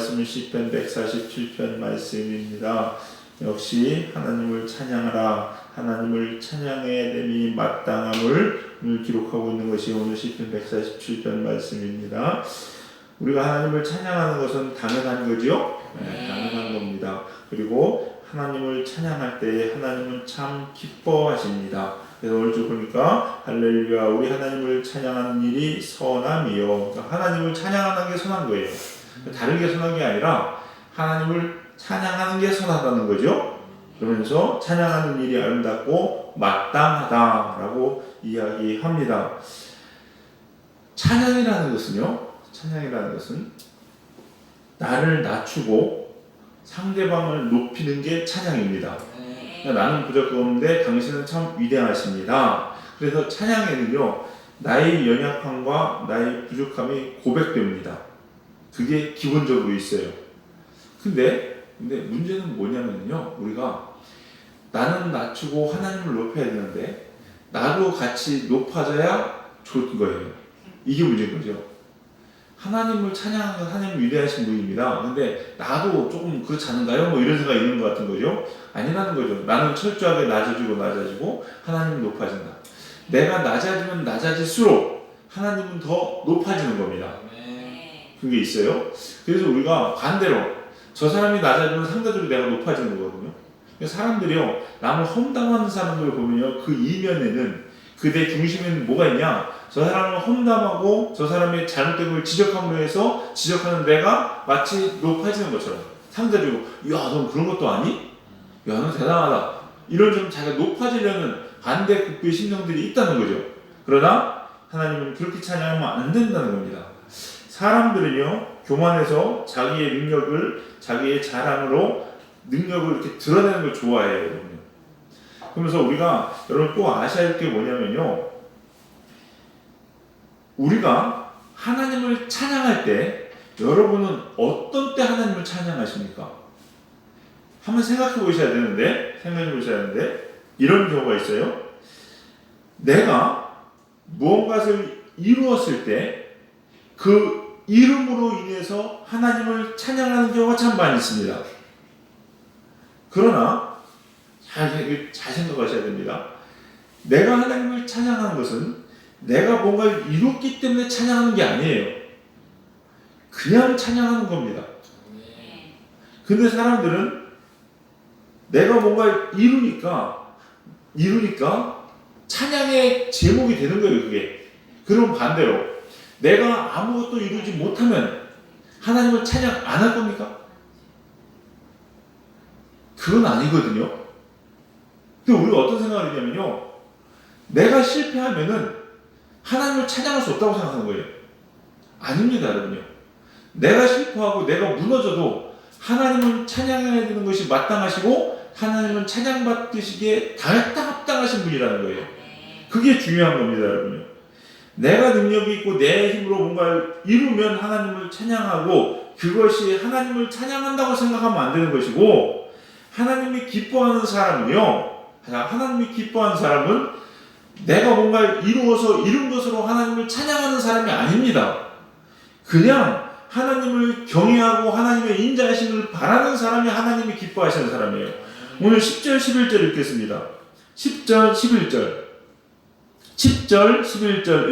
말씀은 시편 147편 말씀입니다. 역시 하나님을 찬양하라, 하나님을 찬양해야 됨이 마땅함을 기록하고 있는 것이 오늘 시편 147편 말씀입니다. 우리가 하나님을 찬양하는 것은 당연한 거죠? 네, 당연한 겁니다. 그리고 하나님을 찬양할 때 하나님은 참 기뻐하십니다. 그래서 오늘 주 보니까 할렐루야 우리 하나님을 찬양하는 일이 선함이요. 그러니까 하나님을 찬양하는 게 선한 거예요. 다른 게 선한 게 아니라 하나님을 찬양하는 게 선하다는 거죠. 그러면서 찬양하는 일이 아름답고 마땅하다라고 이야기합니다. 찬양이라는 것은 나를 낮추고 상대방을 높이는 게 찬양입니다. 그러니까 나는 부족한데 당신은 참 위대하십니다. 그래서 찬양에는요, 나의 연약함과 나의 부족함이 고백됩니다. 그게 기본적으로 있어요. 근데 문제는 뭐냐면요, 우리가 나는 낮추고 하나님을 높여야 되는데 나도 같이 높아져야 좋은 거예요. 이게 문제인 거죠. 하나님을 찬양하는 건 하나님 위대하신 분입니다. 근데 나도 조금 그렇지 않은가요? 뭐 이런 생각이 있는 것 같은 거죠. 아니라는 거죠. 나는 철저하게 낮아지고 하나님은 높아진다. 내가 낮아지면 낮아질수록 하나님은 더 높아지는 겁니다. 그게 있어요. 그래서 우리가 반대로 저 사람이 낮아지면 상대적으로 내가 높아지는 거거든요. 사람들이요, 남을 험담하는 사람들을 보면요, 그 이면에는 그대 중심에는 뭐가 있냐? 저 사람을 험담하고 저 사람의 잘못된 걸 지적함으로 해서 지적하는 내가 마치 높아지는 것처럼 상대적으로, 야, 넌 그런 것도 아니? 야, 넌 대단하다. 이런 좀 자기가 높아지려는 반대 극부의 심정들이 있다는 거죠. 그러나 하나님은 그렇게 찬양하면 안 된다는 겁니다. 사람들은요, 교만해서 자기의 능력을, 자기의 자랑으로 능력을 이렇게 드러내는 걸 좋아해요. 그러면서 우리가 여러분 꼭 아셔야 할 게 뭐냐면요, 우리가 하나님을 찬양할 때 여러분은 어떤 때 하나님을 찬양하십니까? 한번 생각해 보셔야 되는데 이런 경우가 있어요. 내가 무언가를 이루었을 때 그 이름으로 인해서 하나님을 찬양하는 경우가 참 많이 있습니다. 그러나 잘 생각하셔야 됩니다. 내가 하나님을 찬양하는 것은 내가 뭔가를 이뤘기 때문에 찬양하는 게 아니에요. 그냥 찬양하는 겁니다. 근데 사람들은 내가 뭔가를 이루니까 찬양의 제목이 되는 거예요, 그게. 그럼 반대로 내가 아무것도 이루지 못하면 하나님을 찬양 안 할 겁니까? 그건 아니거든요. 근데 우리가 어떤 생각을 하냐면요, 내가 실패하면은 하나님을 찬양할 수 없다고 생각하는 거예요. 아닙니다, 여러분요. 내가 실패하고 내가 무너져도 하나님은 찬양해야 되는 것이 마땅하시고 하나님은 찬양받으시기에 합당하신 분이라는 거예요. 그게 중요한 겁니다, 여러분요. 내가 능력이 있고 내 힘으로 뭔가를 이루면 하나님을 찬양하고 그것이 하나님을 찬양한다고 생각하면 안 되는 것이고, 하나님이 기뻐하는 사람은요, 하나님이 기뻐하는 사람은 내가 뭔가를 이룬 것으로 하나님을 찬양하는 사람이 아닙니다. 그냥 하나님을 경외하고 하나님의 인자하심을 바라는 사람이 하나님이 기뻐하시는 사람이에요. 오늘 10절 11절 읽겠습니다. 10절 11절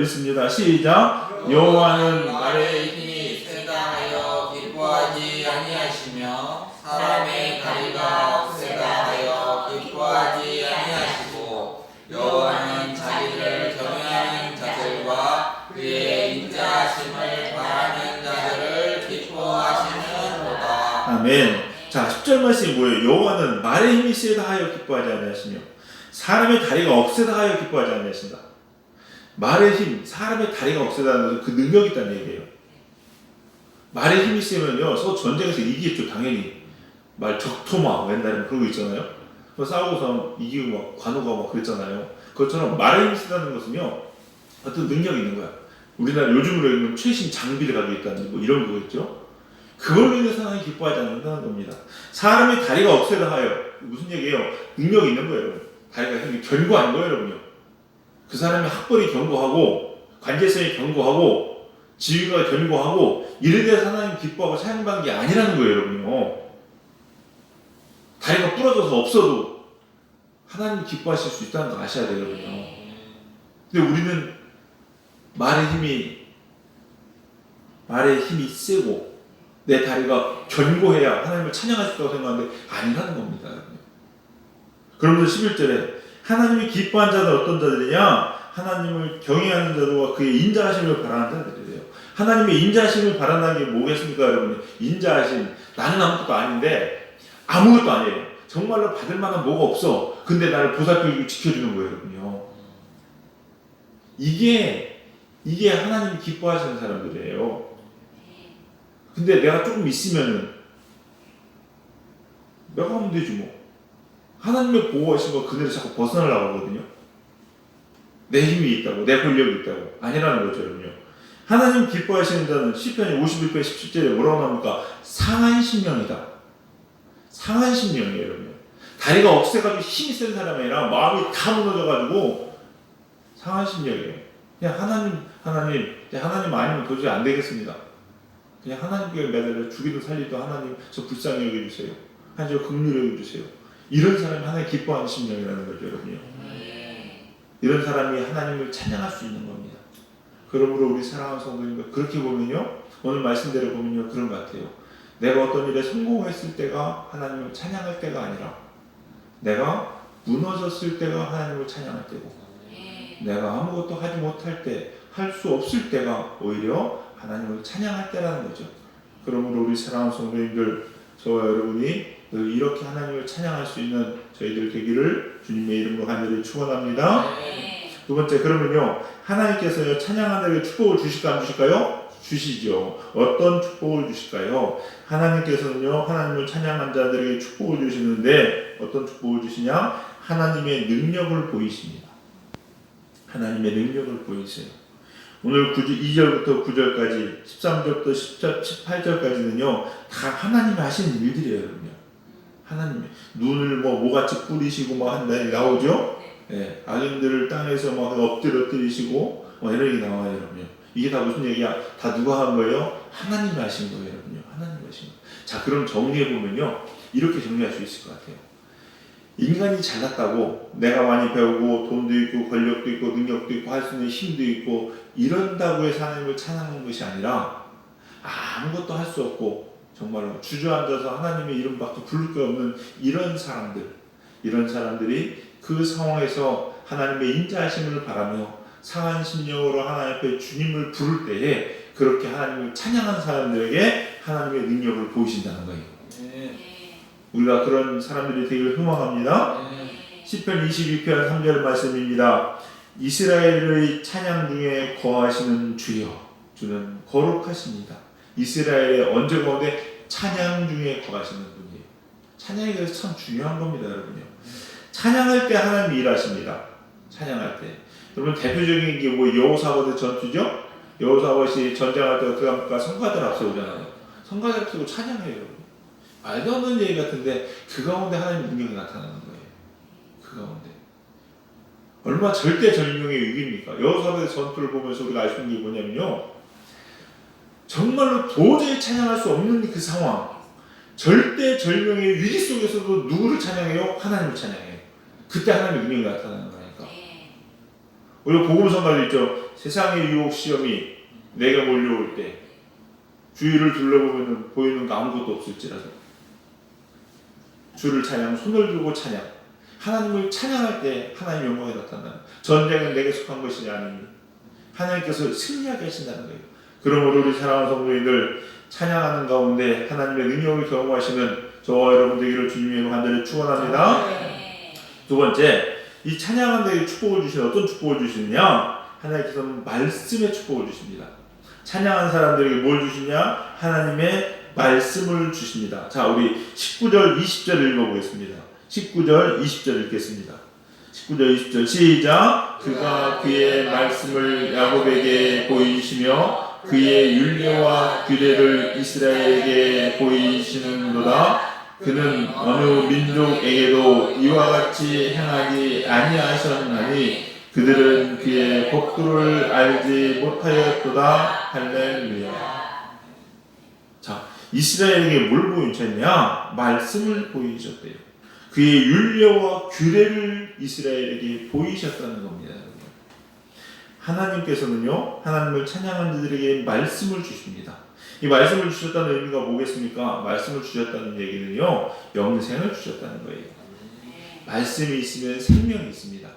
읽습니다. 시작. 여호와는 말의 힘이 세다 하여 기뻐하지 아니하시며 사람의 다리가 세다 하여 기뻐하지 아니하시고, 여호와는 자기를 경외하는 자들과 그의 인자하심을 바라는 자들을 기뻐하시는도다. 아멘. 자, 10절 말씀이 뭐예요? 여호와는 말의 힘이 세다 하여 기뻐하지 아니하시며 사람의 다리가 억세다 하여 기뻐하지 아니하신다. 말의 힘, 사람의 다리가 억세다는 것은 그 능력이 있다는 얘기예요. 말의 힘이 세면요, 서로 전쟁에서 이기겠죠, 당연히. 말 적토마, 옛날에 그런 거 있잖아요. 싸우고서 이기고 막 관우가 막 그랬잖아요. 그것처럼 말의 힘이 세다는 것은요, 어떤 능력이 있는 거야. 우리나라 요즘으로 얘기하면 최신 장비를 가지고 있다는 뭐 이런 거 있죠. 그걸로 인해서 하나님 기뻐하지 않는다는 겁니다. 사람의 다리가 억세다 하여, 무슨 얘기예요? 능력이 있는 거예요, 여러분. 다리가 힘이 견고한 거예요, 여러분요. 그 사람의 학벌이 견고하고 관제성이 견고하고 지위가 견고하고 이래 대해서 하나님 기뻐하고 사용받는 게 아니라는 거예요, 여러분요. 다리가 부러져서 없어도 하나님 기뻐하실 수 있다는 거 아셔야 돼요, 여러분요. 근데 우리는 말의 힘이 세고 내 다리가 견고해야 하나님을 찬양할 수 있다고 생각하는데 아니라는 겁니다, 여러분. 그러면서 11절에 하나님이 기뻐한 자들 어떤 자들이냐? 하나님을 경외하는 자들과 그의 인자하심을 바라는 자들이래요. 하나님의 인자하심을 바란다는 게 뭐겠습니까, 여러분? 인자하심. 나는 아무것도 아닌데 아무것도 아니에요. 정말로 받을 만한 뭐가 없어. 근데 나를 보살펴주고 지켜주는 거예요, 여러분요. 이게 하나님이 기뻐하시는 사람들이에요. 근데 내가 조금 있으면은 내가 하면 되지 뭐. 하나님의 보호하신 거 그늘에 자꾸 벗어나려고 하거든요. 내 힘이 있다고, 내 권력이 있다고. 아니라는 거죠, 여러분요. 하나님 기뻐하시는 자는 시편 51편 17절에 뭐라고 나옵니까? 상한 심령이다. 상한 심령이에요, 여러분요. 다리가 억세가지고 힘이 센 사람이 아니라 마음이 다 무너져가지고 상한 심령이에요. 그냥 하나님 아니면 도저히 안 되겠습니다. 그냥 하나님께 매달려 죽이든 살리든 하나님 저 불쌍히 여겨주세요. 하나님 저 긍휼히 여겨주세요. 이런 사람이 하나님 기뻐하는 심령이라는 거죠, 여러분요. 이런 사람이 하나님을 찬양할 수 있는 겁니다. 그러므로 우리 사랑하는 성도님들 그렇게 보면요, 오늘 말씀대로 보면요 그런 것 같아요. 내가 어떤 일에 성공했을 때가 하나님을 찬양할 때가 아니라 내가 무너졌을 때가 하나님을 찬양할 때고 내가 아무것도 하지 못할 때, 할 수 없을 때가 오히려 하나님을 찬양할 때라는 거죠. 그러므로 우리 사랑하는 성도님들, 저와 여러분이 늘 이렇게 하나님을 찬양할 수 있는 저희들 되기를 주님의 이름으로 간절히 축원합니다. 두 번째, 그러면요 하나님께서요 찬양하는 자에게 축복을 주실까 안 주실까요? 주시죠. 어떤 축복을 주실까요? 하나님께서는요 하나님을 찬양한 자들에게 축복을 주시는데 어떤 축복을 주시냐? 하나님의 능력을 보이십니다. 하나님의 능력을 보이세요. 오늘 2절부터 9절까지 13절부터 18절까지는요 다 하나님이 하시는 일들이에요, 여러분요. 하나님이 눈을 모같이 뿌리시고 한다니 나오죠. 예, 악인들을 땅에서 엎드리시고 이런 게 나와요, 여러분요. 이게 다 무슨 얘기야? 다 누가 한 거예요? 하나님이 하신 거예요, 여러분요. 하나님이 하신 거예요. 자, 그럼 정리해 보면요 이렇게 정리할 수 있을 것 같아요. 인간이 잘났다고 내가 많이 배우고 돈도 있고 권력도 있고 능력도 있고 할 수 있는 힘도 있고 이런다고 해서 하나님을 찬양하는 것이 아니라 아무것도 할 수 없고 정말로 주저앉아서 하나님의 이름밖에 부를 게 없는 이런 사람들이 그 상황에서 하나님의 인자하심을 바라며 상한 심령으로 하나님 앞에 주님을 부를 때에 그렇게 하나님을 찬양한 사람들에게 하나님의 능력을 보이신다는 거예요. 우리가 그런 사람들이 되기를 소망합니다. 시편 22편 3절 말씀입니다. 이스라엘의 찬양 중에 거하시는 주여, 주는 거룩하십니다. 이스라엘의 언제 가운데 찬양 중에 거하시는 분이에요. 찬양이 그래서 참 중요한 겁니다, 여러분요. 찬양할 때 하나님이 일하십니다. 찬양할 때. 여러분 대표적인 게 여호사밧의 전투죠. 여호사밧이 전쟁할 때 어떻게 합니까? 성가들 앞세우잖아요. 성가들 앞세우고 찬양해요, 여러분. 말도 안 되는 얘기 같은데 그 가운데 하나님의 능력이 나타나는 거예요. 그 가운데. 얼마나 절대절명의 위기입니까? 여호사밧의 전투를 보면서 우리가 알 수 있는 게 뭐냐면요. 정말로 도저히 찬양할 수 없는 그 상황, 절대절명의 위기 속에서도 누구를 찬양해요? 하나님을 찬양해요. 그때 하나님의 능력이 나타나는 거니까. 우리가 복음성가도 있죠. 세상의 유혹 시험이 내가 몰려올 때 주위를 둘러보면 보이는 거 아무것도 없을지라도 주를 찬양, 손을 들고 찬양, 하나님을 찬양할 때 하나님의 영광이 나타나는, 전쟁은 내게 속한 것이 아니니 하나님께서 승리하게 하신다는 거예요. 그러므로 우리 사랑하는 성도님들 찬양하는 가운데 하나님의 능력을 경험하시는 저와 여러분 되기를 주님의 이름으로 간절히 축원합니다. 두 번째, 이 찬양하는 데에 축복을 주시는, 어떤 축복을 주시느냐? 하나님께서는 말씀의 축복을 주십니다. 찬양하는 사람들에게 뭘 주시냐? 하나님의 말씀을 주십니다. 자, 우리 19절 20절 읽어보겠습니다. 19절 20절 읽겠습니다. 19절 20절 시작. 그가 그의 말씀을 야곱에게 보이시며 그의 율례와 규례를 이스라엘에게 보이시는도다. 그는 어느 민족에게도 이와 같이 행하지 아니하셨나니 그들은 그의 법도를 알지 못하였도다. 할렐루야. 자, 이스라엘에게 뭘 보이셨냐? 말씀을 보이셨대요. 그의 율례와 규례를 이스라엘에게 보이셨다는 겁니다. 하나님께서는요, 하나님을 찬양하는 자들에게 말씀을 주십니다. 이 말씀을 주셨다는 의미가 뭐겠습니까? 말씀을 주셨다는 얘기는요, 영생을 주셨다는 거예요. 말씀이 있으면 생명이 있습니다.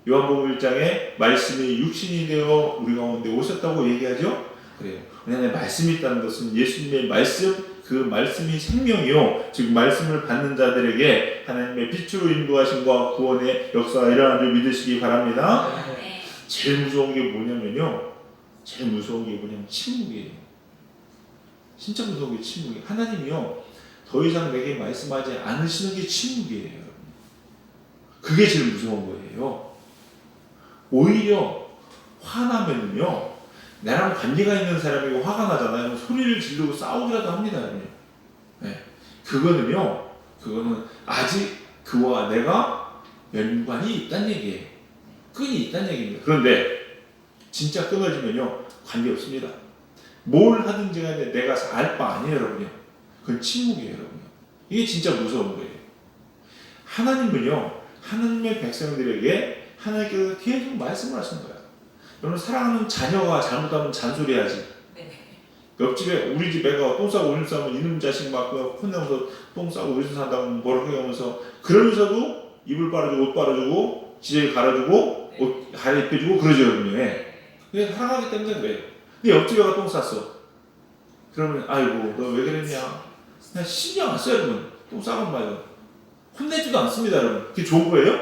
요한복음 1장에 말씀이 육신이 되어 우리 가운데 오셨다고 얘기하죠? 그래요. 왜냐하면 말씀이 있다는 것은 예수님의 말씀, 그 말씀이 생명이요, 즉 말씀을 받는 자들에게 하나님의 빛으로 인도하심과 구원의 역사가 일어나는 줄 믿으시기 바랍니다. 제일 무서운 게 뭐냐면요, 제일 무서운 게 뭐냐면 침묵이에요. 진짜 무서운 게 침묵이에요. 하나님이요, 더 이상 내게 말씀하지 않으시는 게 침묵이에요. 그게 제일 무서운 거예요. 오히려 화나면은요, 나랑 관계가 있는 사람이고 화가 나잖아요. 소리를 지르고 싸우기라도 합니다. 네. 그거는 아직 그와 내가 연관이 있다는 얘기예요. 끈이 있다는 얘기입니다. 그런데 진짜 끊어지면요, 관계 없습니다. 뭘 하든지 간에 내가 알 바 아니에요, 여러분요. 그건 침묵이에요, 여러분요. 이게 진짜 무서운 거예요. 하나님은요, 하나님의 백성들에게 하나님께서 계속 말씀을 하시는 거예요. 여러분, 사랑하는 자녀가 잘못하면 잔소리하지. 옆집에 우리 집 애가 똥 싸고 오줌 싸면 이놈 자식 막 혼내면서 똥 싸고 오줌 싼다고 뭐라고 하면서, 그러면서도 이불 빨아주고 옷 빨아주고 지저귀 갈아주고 옷 갈아입혀주고 그러죠, 여러분요. 그게 사랑하기 때문에 그래요. 근데 옆집 애가 똥 쌌어. 그러면 아이고 너 왜 그랬냐, 그냥 신경 안 써요. 여러분, 똥 싸건 봐요. 혼내지도 않습니다. 여러분, 그게 좋은 거예요?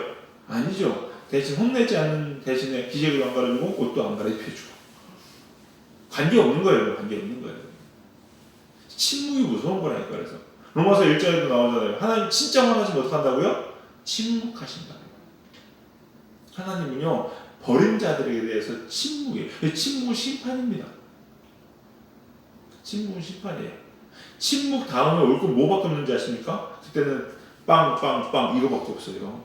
아니죠. 대신 혼내지 않는 대신에 기저귀도 안 갈아주고 옷도 안 갈아입혀주고, 관계 없는 거예요. 관계 없는 거예요. 침묵이 무서운 거라니까. 그래서 로마서 1장에도 나오잖아요. 하나님 진짜 화나시면 어떡한다고요? 침묵하신다고요. 하나님은요, 버린 자들에 대해서 침묵이에요. 침묵은 심판입니다. 침묵은 심판이에요. 침묵 다음에 올 건 뭐밖에 없는지 아십니까? 그때는 빵빵빵 이거밖에 없어요.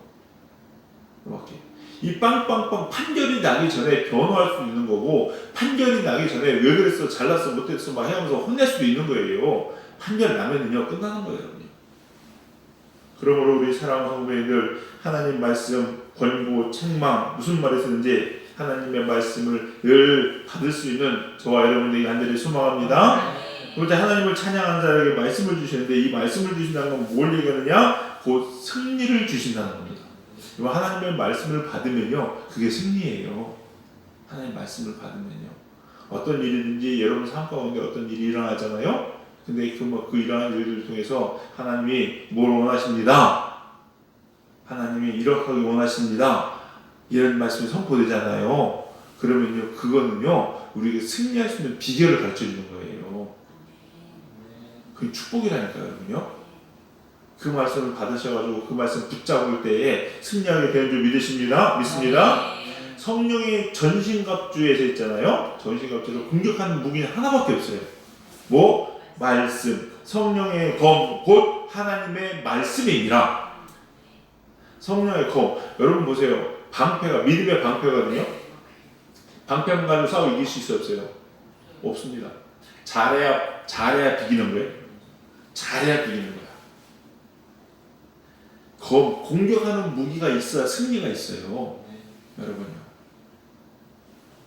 이거밖에. 이 빵빵빵 판결이 나기 전에 변호할 수 있는 거고, 판결이 나기 전에 왜 그랬어, 잘났어, 못했어 막 하면서 혼낼 수도 있는 거예요. 판결 나면은요, 끝나는 거예요. 그러므로 우리 사랑하는 성도님들, 하나님 말씀, 권고, 책망, 무슨 말을 쓰는지 하나님의 말씀을 늘 받을 수 있는 저와 여러분들이 간절히 소망합니다. 그런데 하나님을 찬양하는 자에게 말씀을 주시는데, 이 말씀을 주신다는 건 뭘 얘기하느냐? 곧 승리를 주신다는 겁니다. 하나님의 말씀을 받으면요, 그게 승리예요. 하나님의 말씀을 받으면요, 어떤 일이든지 여러분 삶 가운데 어떤 일이 일어나잖아요. 근데 그 일어나는 일들을 통해서 하나님이 뭘 원하십니다. 하나님이 이렇게 하기 원하십니다. 이런 말씀이 선포되잖아요. 그러면요, 그거는요, 우리에게 승리할 수 있는 비결을 가르쳐 주는 거예요. 그게 축복이라니까요, 여러분요. 그 말씀을 받으셔가지고 그 말씀 붙잡을 때에 승리하게 되는 줄 믿습니다. 성령의 전신갑주에서 있잖아요. 전신갑주에서 공격하는 무기는 하나밖에 없어요. 뭐? 말씀. 성령의 검, 곧 하나님의 말씀이니라. 성령의 검. 여러분 보세요. 방패가, 믿음의 방패거든요. 방패만 가지고 싸워 이길 수 있어요, 없어요? 없습니다. 잘해야 비기는 거예요. 잘해야 비기는 거예요. 공격하는 무기가 있어야 승리가 있어요. 여러분요.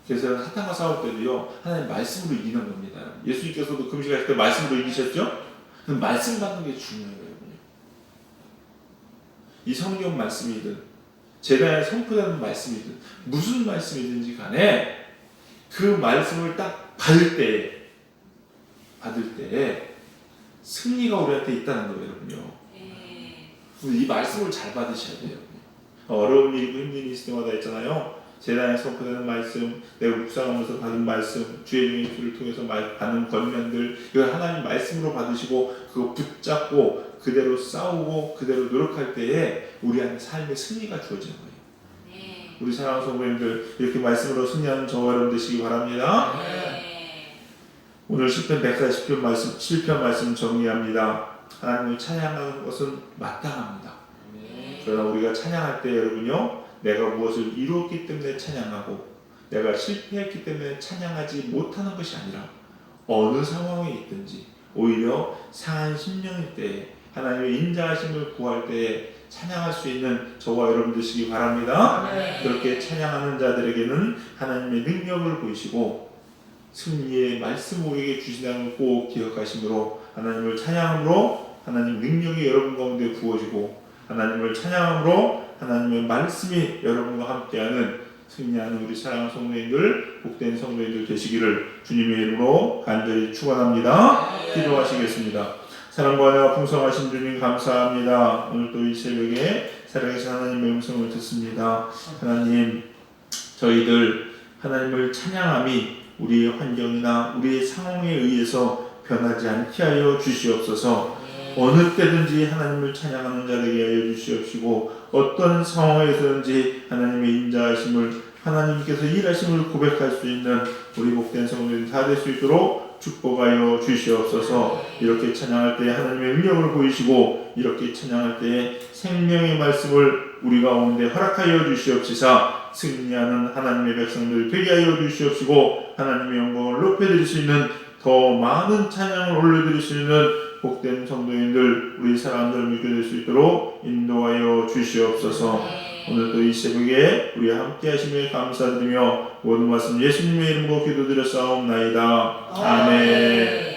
그래서 사탄과 싸울 때도요, 하나님 말씀으로 이기는 겁니다. 예수님께서도 금식하실 때 말씀으로 이기셨죠? 말씀 받는 게 중요해요, 여러분요. 이 성경 말씀이든 제가 선포되는 말씀이든 무슨 말씀이든지 간에 그 말씀을 딱 받을 때에 승리가 우리한테 있다는 거예요, 여러분요. 이 말씀을 잘 받으셔야 돼요. 어려운 일이고 힘든 일이 있을 때마다 있잖아요. 제단에 선포되는 말씀, 내가 묵상하면서 받은 말씀, 주의 종의 입술을 통해서 받는 권면들, 이걸 하나님 말씀으로 받으시고 그거 붙잡고 그대로 싸우고 그대로 노력할 때에 우리한테 삶의 승리가 주어지는 거예요. 우리 사랑하는 성도님들, 이렇게 말씀으로 승리하는 저와 여러분 되시기 바랍니다. 오늘 시편 140편 말씀, 7편 말씀 정리합니다. 하나님을 찬양하는 것은 마땅합니다. 그러나 우리가 찬양할 때 여러분요, 내가 무엇을 이루었기 때문에 찬양하고 내가 실패했기 때문에 찬양하지 못하는 것이 아니라 어느 상황에 있든지 오히려 상한 심령일 때에 하나님의 인자하심을 구할 때에 찬양할 수 있는 저와 여러분 되시기 바랍니다. 그렇게 찬양하는 자들에게는 하나님의 능력을 보이시고 승리의 말씀 우리에게 주시다는 걸 꼭 기억하시므로 하나님을 찬양함으로 하나님 능력이 여러분 가운데 부어지고 하나님을 찬양함으로 하나님의 말씀이 여러분과 함께하는 승리하는 우리 사랑하는 성도님들, 복된 성도님들 되시기를 주님의 이름으로 간절히 축원합니다. 기도하시겠습니다. 사랑과 은혜가 풍성하신 주님 감사합니다. 오늘 또 이 새벽에 살아계신 하나님의 음성을 듣습니다. 하나님, 저희들 하나님을 찬양함이 우리의 환경이나 우리의 상황에 의해서 변하지 않게 하여 주시옵소서. 어느 때든지 하나님을 찬양하는 자 되게 하여 주시옵시고 어떤 상황에서든지 하나님의 인자하심을 하나님께서 일하심을 고백할 수 있는 우리 복된 성도들 다 될 수 있도록 축복하여 주시옵소서. 이렇게 찬양할 때 하나님의 능력을 보이시고 이렇게 찬양할 때 생명의 말씀을 우리 가운데 허락하여 주시옵시사 승리하는 하나님의 백성들 되게 하여 주시옵시고 하나님의 영광을 높여드릴 수 있는 더 많은 찬양을 올려드릴 수 있는 복된 성도님들 우리 사람들을 믿게 될 수 있도록 인도하여 주시옵소서. 오늘도 이 새벽에 우리 함께 하심에 감사드리며 모든 말씀 예수님의 이름으로 기도드렸사옵나이다. 아멘.